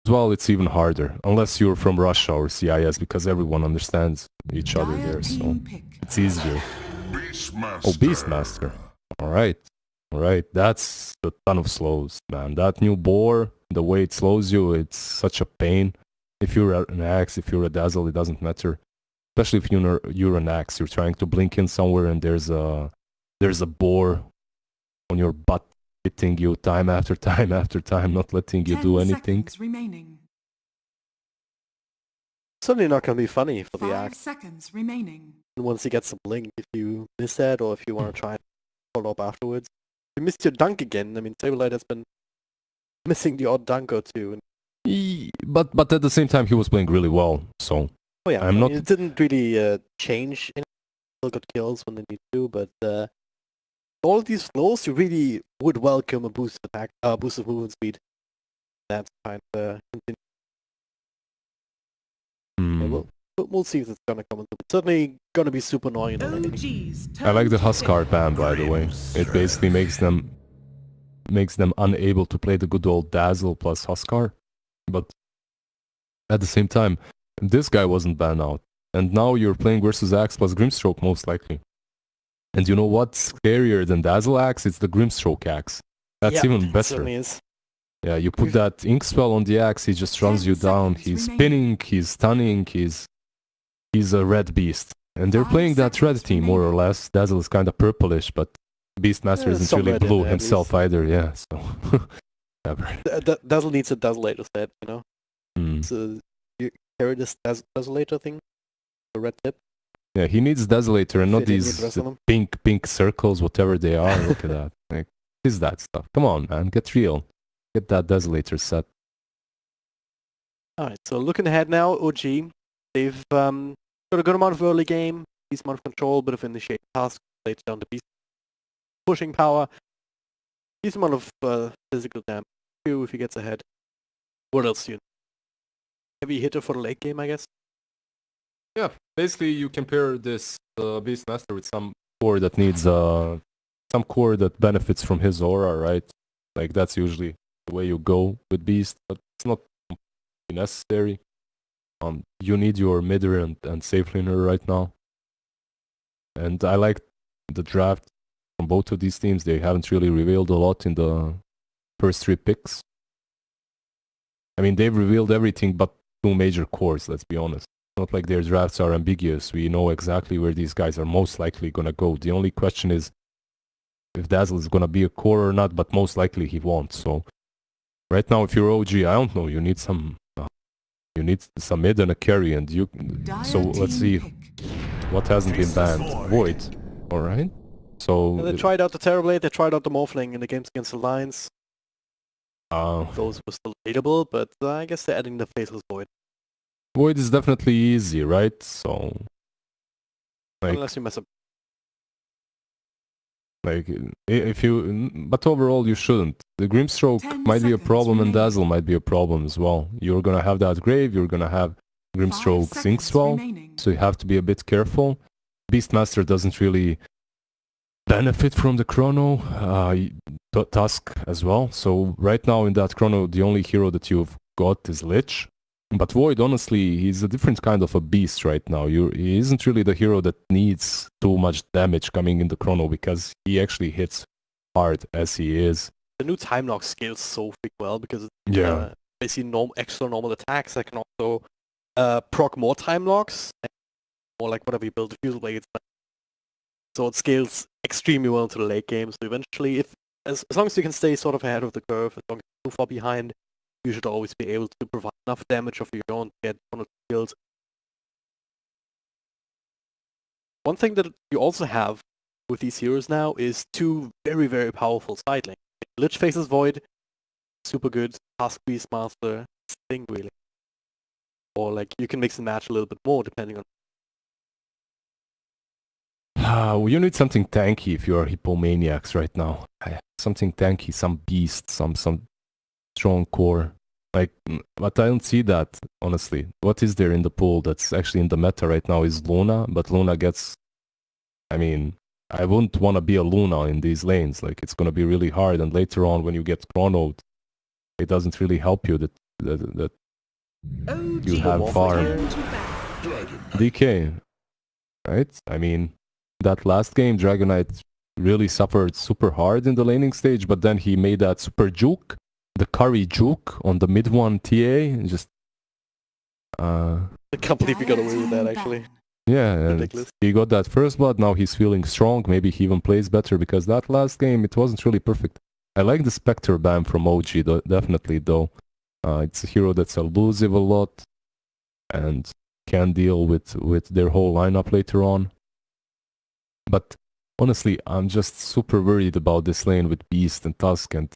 well, it's even harder. Unless you're from Russia or CIS, because everyone understands each other there, so it's easier. Oh, Beastmaster. Alright. Alright, that's a ton of slows, man. That new boar, the way it slows you, it's such a pain. If you're an axe, if you're a dazzle, it doesn't matter. Especially if you're an axe, you're trying to blink in somewhere and there's a boar on your butt hitting you time after time after time, not letting you do anything. Certainly not going to be funny for the axe. 5 seconds remaining. Once you get some blink, if you miss that, or if you want to try and follow up afterwards. You missed your dunk again. I mean, Saberlight has been missing the odd dunk or two. But at the same time, he was playing really well, so... Oh yeah, it didn't really change anything. Still got kills when they need to, but all of these flows, you really would welcome a boost of attack, boost of movement speed. That's kind of continue. We'll see if it's gonna come. It's certainly gonna be super annoying. I like the Huskar ban, by the way. It basically makes them unable to play the good old Dazzle plus Huskar. But at the same time, this guy wasn't banned out. And now you're playing versus Axe plus Grimstroke most likely. And you know what's scarier than Dazzle Axe? It's the Grimstroke Axe. That's even better. Certainly is. Yeah, you put that Ink Spell on the axe, he just runs you down. He's spinning, he's stunning, he's a red beast. And they're playing that red team, more or less. Dazzle is kind of purplish, but Beastmaster isn't really blue himself either, yeah, so... Dazzle needs a Dazzleator set, you know? So you carry this Dazzleator thing? The red tip? Yeah, he needs Dazzleator and not these pink circles, whatever they are. Look at that. Like, what is that stuff? Come on, man, get real. Get that Dazzleator set. Alright, so looking ahead now, OG, they've got a good amount of early game, decent amount of control, bit of initiate task, later down the beast. Pushing power, decent amount of physical damage. If he gets ahead. What else do you know? Heavy hitter for the late game, I guess? Yeah, basically you compare this Beastmaster with some core that needs some core that benefits from his aura, right? Like that's usually the way you go with Beast, but it's not necessary. You need your midder and safe laner right now. And I like the draft from both of these teams. They haven't really revealed a lot in the first 3 picks. I mean, they've revealed everything but 2 major cores, let's be honest. Not like their drafts are ambiguous. We know exactly where these guys are most likely gonna go. The only question is if Dazzle is gonna be a core or not, but most likely he won't. So right now, if you're OG, I don't know, you need some mid and a carry, and you. So let's see what hasn't been banned. Void, all right. So they tried out the Terrorblade, they tried out the Morphling in the games against the Lions. Those were still hateable, but I guess they're adding the Faceless Void. Void is definitely easy, right? So, like, unless you mess up. Like, if you, but overall you shouldn't. The Grimstroke might be a problem and Dazzle might be a problem as well. You're gonna have that Grave, you're gonna have Grimstroke Sinkswell, so you have to be a bit careful. Beastmaster doesn't really benefit from the Chrono, Tusk as well. So right now in that Chrono, the only hero that you've got is Lich. But Void, honestly, he's a different kind of a beast right now. He isn't really the hero that needs too much damage coming in the Chrono because he actually hits hard as he is. The new Time Lock scales so freak well because it's basically extra normal attacks that can also proc more Time Locks, or like whatever you build, Fusel Blades. So it scales extremely well into the late game. So eventually, as long as you can stay sort of ahead of the curve, as long as you're too far behind, you should always be able to provide enough damage of your own to get 1 or 2 kills. One thing that you also have with these heroes now is 2 very, very powerful side lanes. Lich Faces Void, super good. Task Beastmaster, Sting really. Or like you can mix and match a little bit more depending on. You need something tanky if you are Hippomaniacs right now. Something tanky, some beast, some strong core. Like, but I don't see that, honestly. What is there in the pool that's actually in the meta right now is Luna, but Luna gets... I mean, I wouldn't want to be a Luna in these lanes. Like, it's going to be really hard, and later on when you get chronoed, it doesn't really help you. That that OG you have Warframe farm. here. DK, right? I mean, that last game, Dragon Knight really suffered super hard in the laning stage, but then he made that super juke, the curry juke on the mid one TA, and just I can't believe he got away with that, actually. yeah, and Ridiculous. he got that first blood. Now he's feeling strong. Maybe he even plays better because that last game it wasn't really perfect. I like the Spectre ban from OG, definitely though. It's a hero that's elusive a lot and can deal with their whole lineup later on. But honestly, I'm just super worried about this lane with Beast and Tusk and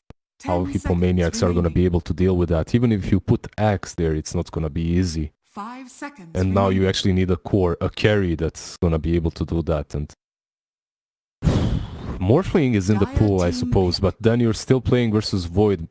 how Hippomaniacs are going to be able to deal with that. Even if you put Axe there, it's not going to be easy. 5 seconds. And now you actually need a carry that's going to be able to do that. And Morphling is in the pool, I suppose, but then you're still playing versus Void,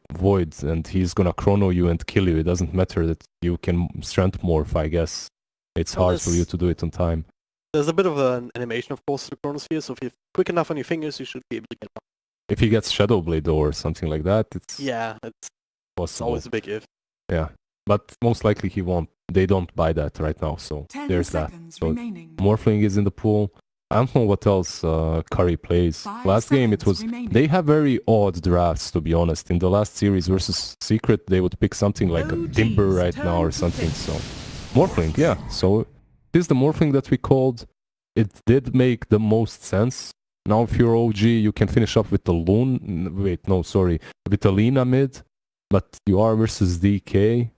and he's going to chrono you and kill you. It doesn't matter that you can strength morph, I guess. It's hard for you to do it on time. There's a bit of an animation, of course, to the Chronosphere, so if you're quick enough on your fingers, you should be able to get it. If he gets Shadow Blade or something like that, it's it's possible. always a big if. Yeah, but most likely he won't. They don't buy that right now, so there's that. So Morphling is in the pool. I don't know what else Curry plays. Last game it was... They have very odd drafts, to be honest. In the last series versus Secret, they would pick something like a Timber right now or something, so... Morphling, yeah. So this is the Morphling that we called. It did make the most sense. Now if you're OG, you can finish up with the Loon... Wait, no, sorry. With the Lina mid. But you are versus DK.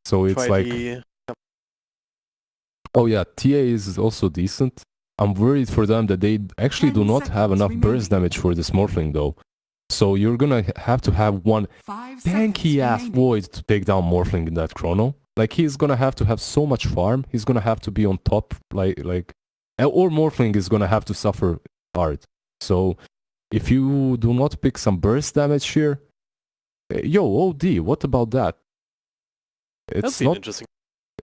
So it's like... Oh yeah, TA is also decent. I'm worried for them that they actually do not have enough burst damage for this Morphling though. So you're gonna have to have one tanky ass Void to take down Morphling in that chrono. Like he's gonna have to have so much farm. He's gonna have to be on top, or Morphling is gonna have to suffer hard. So if you do not pick some burst damage here, yo OD, what about that? It's not interesting.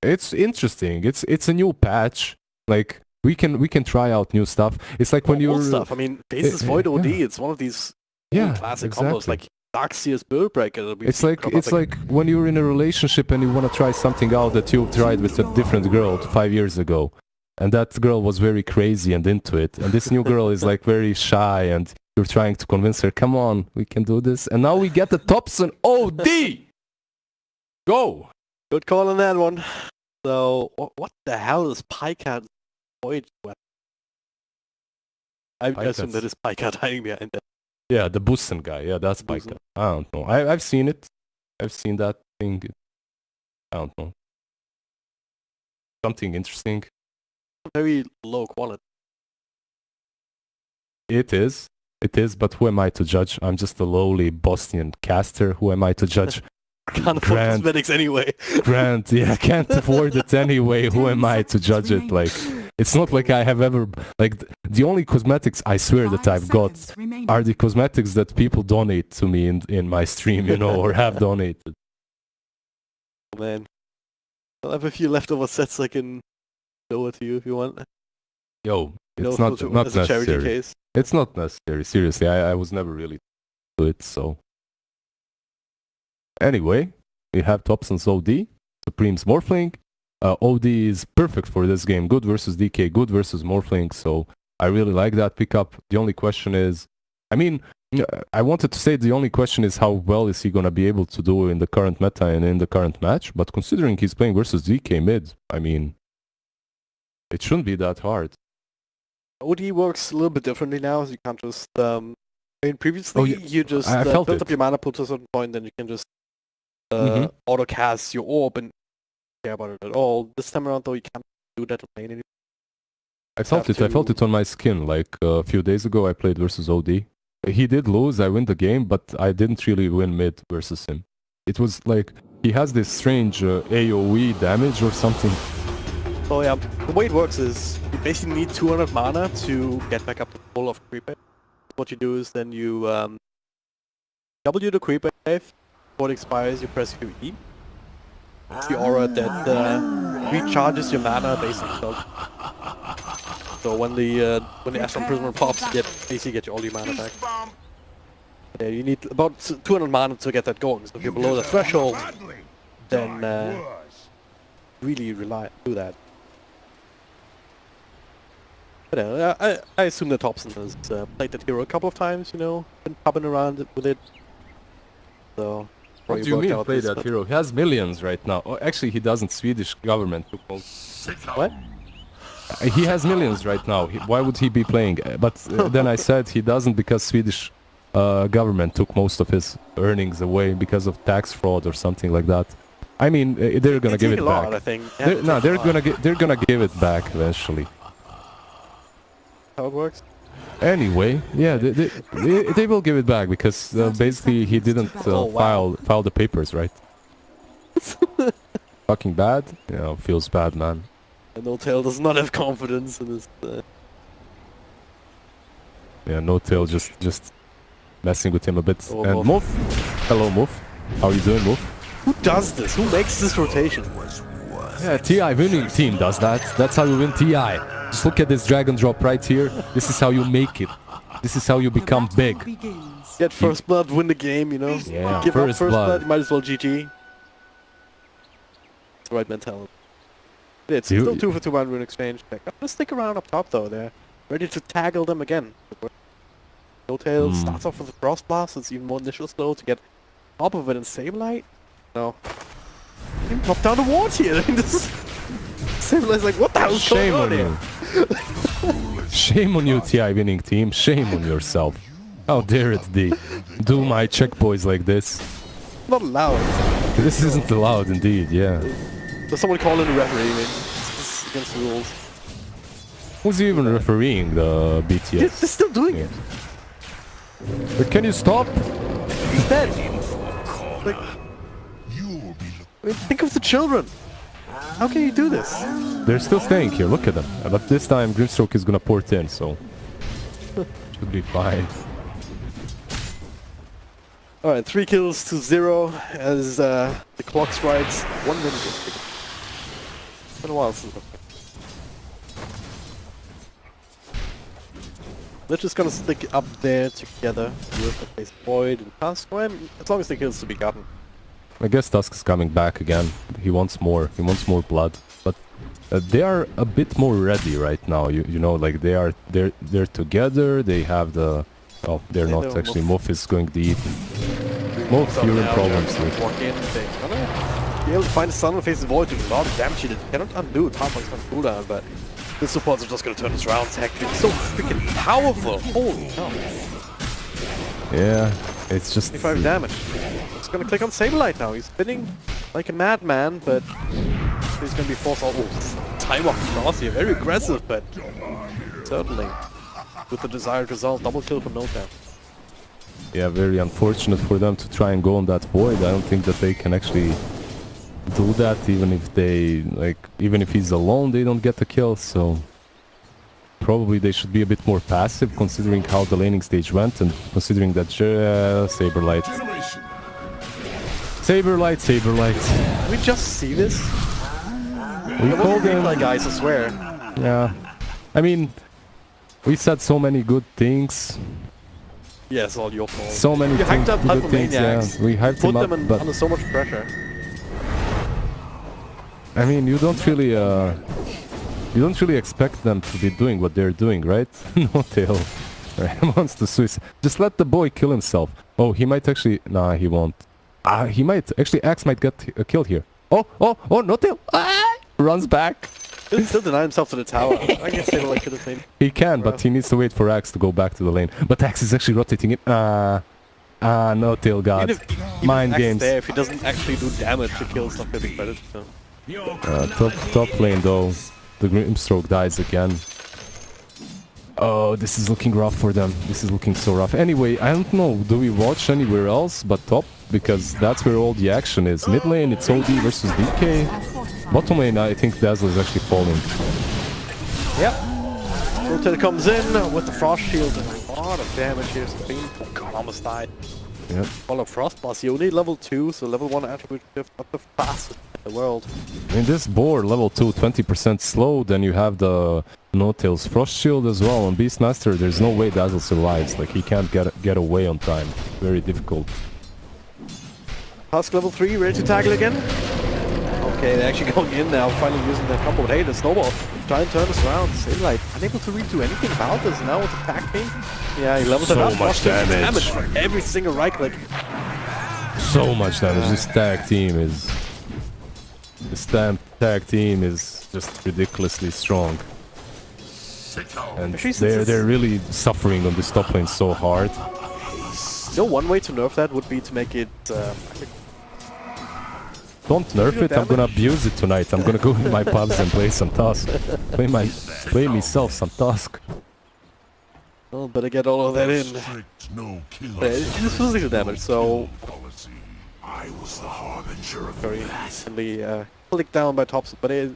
It's interesting. It's a new patch. Like we can try out new stuff. It's like when you're stuff. I mean, Faceless Void OD. Yeah. It's one of these classic combos, like Darkseer's Build Breaker. It's like when you're in a relationship and you want to try something out that you tried with a different girl 5 years ago, and that girl was very crazy and into it, and this new girl is like very shy, and you're trying to convince her, come on, we can do this, and now we get the Thompson OD. Go. Good call on that one. So, what the hell is Pycat Void weapon? I assume that is Pycat hiding behind that. Yeah, the Bussen guy. Yeah, that's Pycat. I don't know. I've seen it. I've seen that thing. I don't know. Something interesting. Very low quality. It is, but who am I to judge? I'm just a lowly Bosnian caster. Who am I to judge? Can't afford cosmetics anyway. Grant, yeah, can't afford it anyway. Who am I to judge it? Like, it's not like I have ever... Like, the only cosmetics I swear that I've got are the cosmetics that people donate to me in my stream, you know, or have donated. Oh, man. I'll have a few leftover sets I can lower to you if you want. Yo, it's not necessary. Case. It's not necessary. Seriously, I was never really to it, so... Anyway, we have Thompson's OD, Supreme's Morphling. OD is perfect for this game. Good versus DK, good versus Morphling. So I really like that pickup. The only question is, I mean, I wanted to say the only question is how well is he going to be able to do in the current meta and in the current match. But considering he's playing versus DK mid, I mean, it shouldn't be that hard. OD works a little bit differently now. So you can't just... I mean, previously you just built up your mana pool to a certain point, then you can just auto cast your orb and care about it at all. This time around though you can't do that on lane anymore. I felt it on my skin. Like a few days ago I played versus OD. He did lose, I win the game, but I didn't really win mid versus him. It was like he has this strange AoE damage or something. So yeah, the way it works is you basically need 200 mana to get back up to full of creep wave. What you do is then you W the creep wave. Before it expires, you press QE. It's the aura that recharges your mana based on spell. So when the Astral Prisoner pops, you basically get all your mana back. Yeah, you need about 200 mana to get that going. So if you're below the threshold, then really do that. But I assume that Thompson has played that hero a couple of times, you know, been popping around with it. So. What do you mean play that hero? He has millions right now. Oh, actually, he doesn't. Swedish government took most. What? He has millions right now. Why would he be playing? But then I said he doesn't because Swedish government took most of his earnings away because of tax fraud or something like that. I mean, they're gonna give it back. I think. They're gonna give it back eventually. How it works? Anyway, yeah, they will give it back because basically he didn't file the papers, right? Fucking bad. Yeah, feels bad, man. And No-Tail does not have confidence in his. Yeah, No-Tail just messing with him a bit. Oh, and Move. Hello, Move. How you doing, Move? Who does this? Who makes this rotation? Yeah, TI winning team does that. That's how you win TI. Just look at this drag and drop right here. This is how you make it. This is how you become big. Get first blood, win the game, you know? Yeah, Give up first first blood, blood. you might as well GG. It's the right mentality. It's still 2 for 2 1 rune exchange. I'm gonna stick around up top though, they're ready to tackle them again. No-Tail starts off with a Frost Blast, it's even more initial slow to get top of it and Sableye. No. Even pop down the ward here. Sableye's like, what the hell is going on here? Shame on you, TI winning team. Shame on yourself. How dare it do my check boys like this? Not allowed. This isn't allowed indeed, yeah. Does someone call in a referee? Man? It's against the rules. Who's even refereeing the BTS? They're still doing it. But can you stop? He's dead. Like, I mean, think of the children. How can you do this? They're still staying here, look at them. But this time Grimstroke is gonna port in, so should be fine. Alright, 3 kills to 0 as the clock strikes 1 minute. It's been a while since. They're just gonna stick up there together with the face Void and Tusk, and as long as the kills to be gotten. I guess Tusk is coming back again. He wants more. He wants more blood. But they are a bit more ready right now. You know, like they're together. They have the. Oh, they're not actually. Mof is going deep. Mof fueling problems. Walk in, they're gonna be able to find the Sun and face the Void, doing a lot of damage. They cannot undo. Top one's gonna cooldown, but the supports are just gonna turn this around. It's so freaking powerful. Holy hell! Yeah, it's just 25 damage. He's gonna click on Sableye now. He's spinning like a madman, but he's gonna be forced all time off cross here. Very aggressive, but certainly with the desired result. Double kill from No-Tail. Yeah, very unfortunate for them to try and go on that Void. I don't think that they can actually do that, even if he's alone, they don't get the kill, so probably they should be a bit more passive considering how the laning stage went and considering that Saberlight. Saberlight. We just see this? We called him, like guys, I swear. yeah. I mean, we said so many good things. Yeah, it's all your fault. So many you hyped up good things, yeah. Hippomaniacs. We hyped Put him up, them but under so much pressure. I mean, you don't really expect them to be doing what they're doing, right? No-Tail wants to suicide. Just let the boy kill himself. Oh, he might actually. Nah, he won't. He might actually. Axe might get killed here. Oh, No-Tail runs back. He'll still deny himself to the tower. I guess they like the same. He can, but he needs to wait for Axe to go back to the lane. But Axe is actually rotating it. No-Tail God. Mind games. There, if he doesn't actually do damage, the kill's not getting credit. So. Top lane though. The Grimstroke dies again. Oh, this is looking rough for them. This is looking so rough. Anyway, I don't know. Do we watch anywhere else but top? Because that's where all the action is. Mid lane, it's OD versus DK. Bottom lane, I think Dazzle is actually falling. Yep. No-Tail comes in with the Frost Shield and a lot of damage here. Oh god, almost died. Yep. Follow Frost Blast. You only level 2, so level 1 attribute shift, not the fastest in the world. In this board, level 2, 20% slow, then you have the No Tails. Frost Shield as well on Beastmaster. There's no way Dazzle survives. Like, he can't get away on time. Very difficult. Husk level 3, ready to tackle again. Okay, they're actually going in now, finally using their combo. Hey, the snowball. Try and turn this around. Sableye unable to really do anything about this. Now with attack ping. Yeah, he levels it up. So much damage. For every single right click. So much damage. This tag team is... This tag team is just ridiculously strong. And they're really suffering on this top lane so hard. You know, one way to nerf that would be to make it... Don't nerf it, I'm gonna abuse it tonight. I'm gonna go in my pubs and play some Tusk. Play myself some Tusk. Well, better get all of that in. It's physical damage, so... Very easily clicked down by tops, but if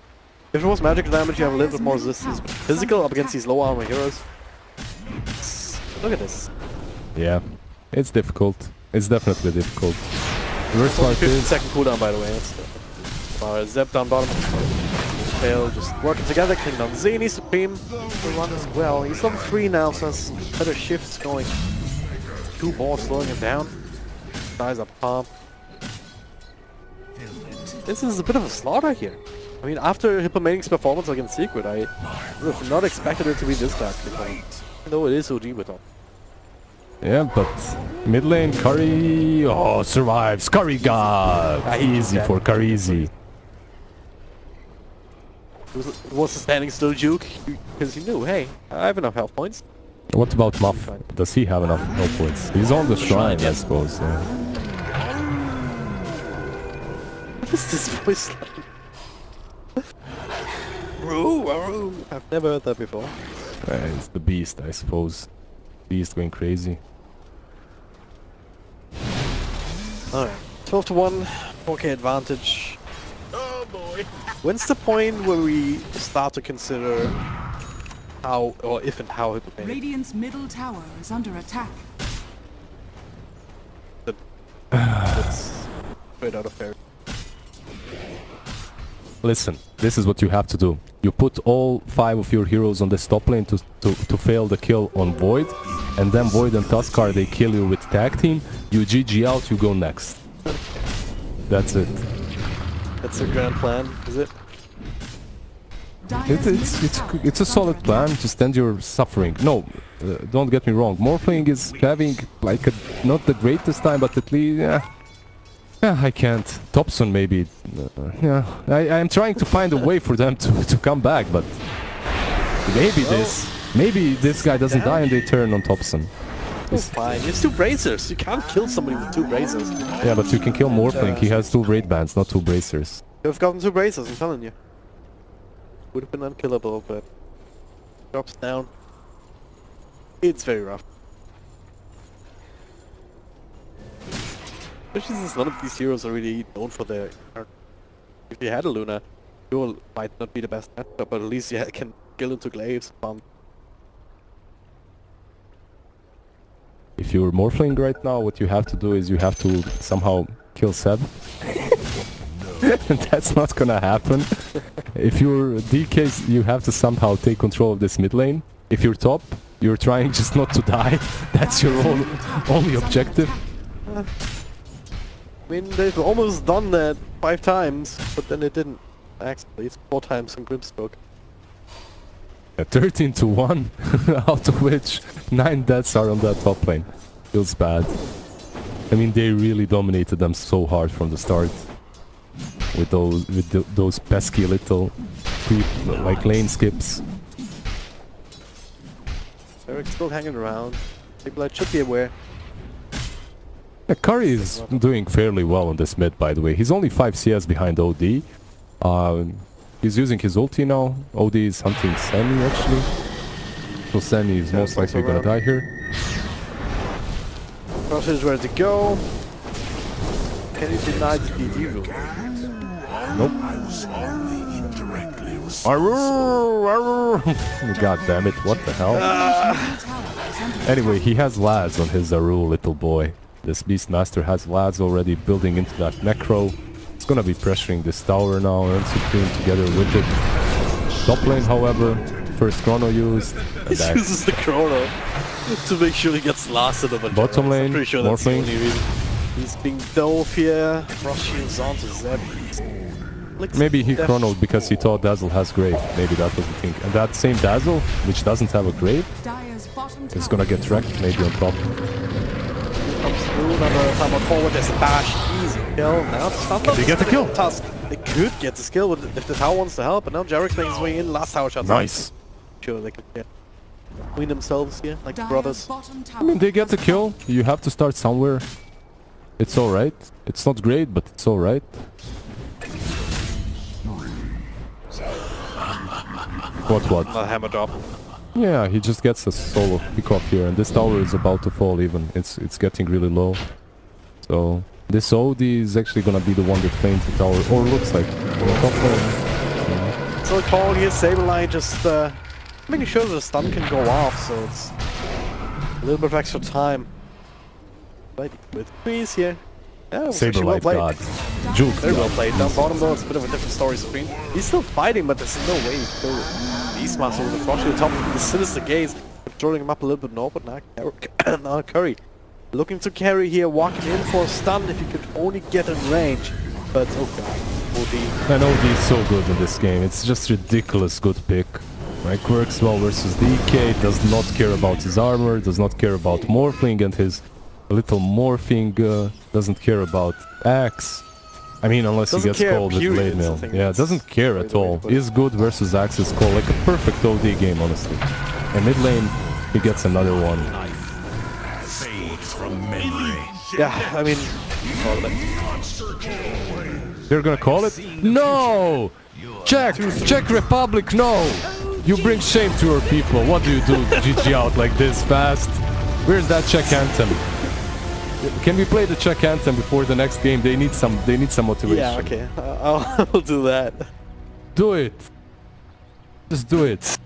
it was magical damage, you have a little bit more resistance. But physical up against these low armor heroes. Look at this. Yeah, it's difficult. It's definitely difficult. The worst part is... 15-second cooldown, by the way. Zep down bottom. Fail, just working together. King down Zeni, Supreme will run as well. He's level 3 now, so has better shifts going. 2 balls slowing him down. Dies up palm. This is a bit of a slaughter here. I mean, after Hippomaniacs' performance against Secret, I would have not expected it to be this bad. Even though it is OG with them. Yeah, but mid lane, Curry... Oh, survives. Curry God! Easy for Curry, easy. It was a standing still juke, because he knew, hey, I have enough health points. What about Muff? Does he have enough health points? He's on the shrine, I suppose. Yeah. What is this voice like? I've never heard that before. It's the beast, I suppose. Beast going crazy. Alright, 12 to 1, 4k advantage. Oh boy. When's the point where we start to consider how, or if and how it would be? Radiant's middle tower is under attack. That's straight out of fairy. Listen, this is what you have to do. You put all 5 of your heroes on this top lane to fail the kill on Void, and then Void and Tuskar, they kill you with tag team, you GG out, you go next. That's it. That's a grand plan, is it? It's a solid plan, just end your suffering. No, don't get me wrong, Morphling is having like not the greatest time, but at least, yeah, I can't. Thompson maybe. Yeah, I'm trying to find a way for them to come back, but maybe this guy doesn't die and they turn on Thompson. It's fine. It's 2 bracers. You can't kill somebody with 2 bracers. Yeah, but you can kill Morphling. He has 2 raid bands, not 2 bracers. You've gotten 2 bracers, I'm telling you. Would have been unkillable, but drops down. It's very rough. Especially since none of these heroes are really known for their art. If you had a Luna, Duel might not be the best matchup, but at least you can kill into glaives. If you're Morphling right now, what you have to do is you have to somehow kill Seb. That's not gonna happen. If you're DK, you have to somehow take control of this mid lane. If you're top, you're trying just not to die. That's your only objective. I mean, they've almost done that 5 times, but then it didn't. Actually, it's 4 times in Grimstroke. 13 to 1, out of which 9 deaths are on that top lane. Feels bad. I mean, they really dominated them so hard from the start. With those pesky little like lane skips. Eric's still hanging around. People should be aware. Yeah, Curry is doing fairly well on this mid, by the way. He's only 5 CS behind OD. He's using his ulti now. OD is hunting Sammy, actually. So Sammy is most likely gonna die here. Cross is ready to go. Can you deny the DD rule? Nope. God damn it, what the hell? Anyway, he has lads on his Aru, little boy. This Beastmaster has lads already building into that Necro. It's gonna be pressuring this tower now and Supreme together with it. Top lane, however, first chrono used. He uses the chrono to make sure he gets lasted over Bottom lane, I'm pretty sure more that's the flank. only reason. He's being dove here. Frost shields onto Zeb. Maybe he chronoed because he thought Dazzle has Grave. Maybe that was the thing. And that same Dazzle, which doesn't have a Grave, Dire's bottom is tower gonna get wrecked maybe on top. Comes through, another time on forward, there's a bash, easy kill. Now it's not They get the kill. Task. They could get the skill if the tower wants to help, but now Jarek's making his way in, last tower shot. Nice. Sure, they could get between themselves here, like Dire's brothers. bottom tower I mean, they get the kill. You have to start somewhere. It's alright. It's not great, but it's alright. What? A hammer drop. Yeah, he just gets a solo pick-off here, and this tower is about to fall even. It's getting really low. So this OD is actually gonna be the one that claims the tower, or looks like. Top lane. So the call here, Saberline just making sure that the stun can go off, so it's a little bit of extra time. Right, with freeze here. Yeah, it was actually well Saberlight played. God. Juke. Very well played. Down bottom though, it's a bit of a different story screen. He's still fighting, but there's no way he can kill Beastmaster with the frost shield top of the sinister gaze, controlling him up a little bit more, but now Curry looking to carry here, walking in for a stun if he could only get in range. But oh god, OD. And OD is so good in this game. It's just ridiculous good pick. Like, works well versus DK, does not care about his armor, does not care about morphing and his little morphing, doesn't care about axe. I mean, unless he Doesn't gets care, called with period, blade is the mail. thing. Yeah, That's doesn't care the at way to all. put it. Is good versus axe is called like a perfect OD game, honestly. And mid lane, he gets another one. Fades from memory. Yeah, I mean, all of it. They're gonna call it? No! Czech Republic, no! You bring shame to our people. What do you do? GG out like this fast? Where's that Czech anthem? Can we play the Czech anthem before the next game? They need some motivation. Yeah, okay, I'll do that. Do it. Just do it.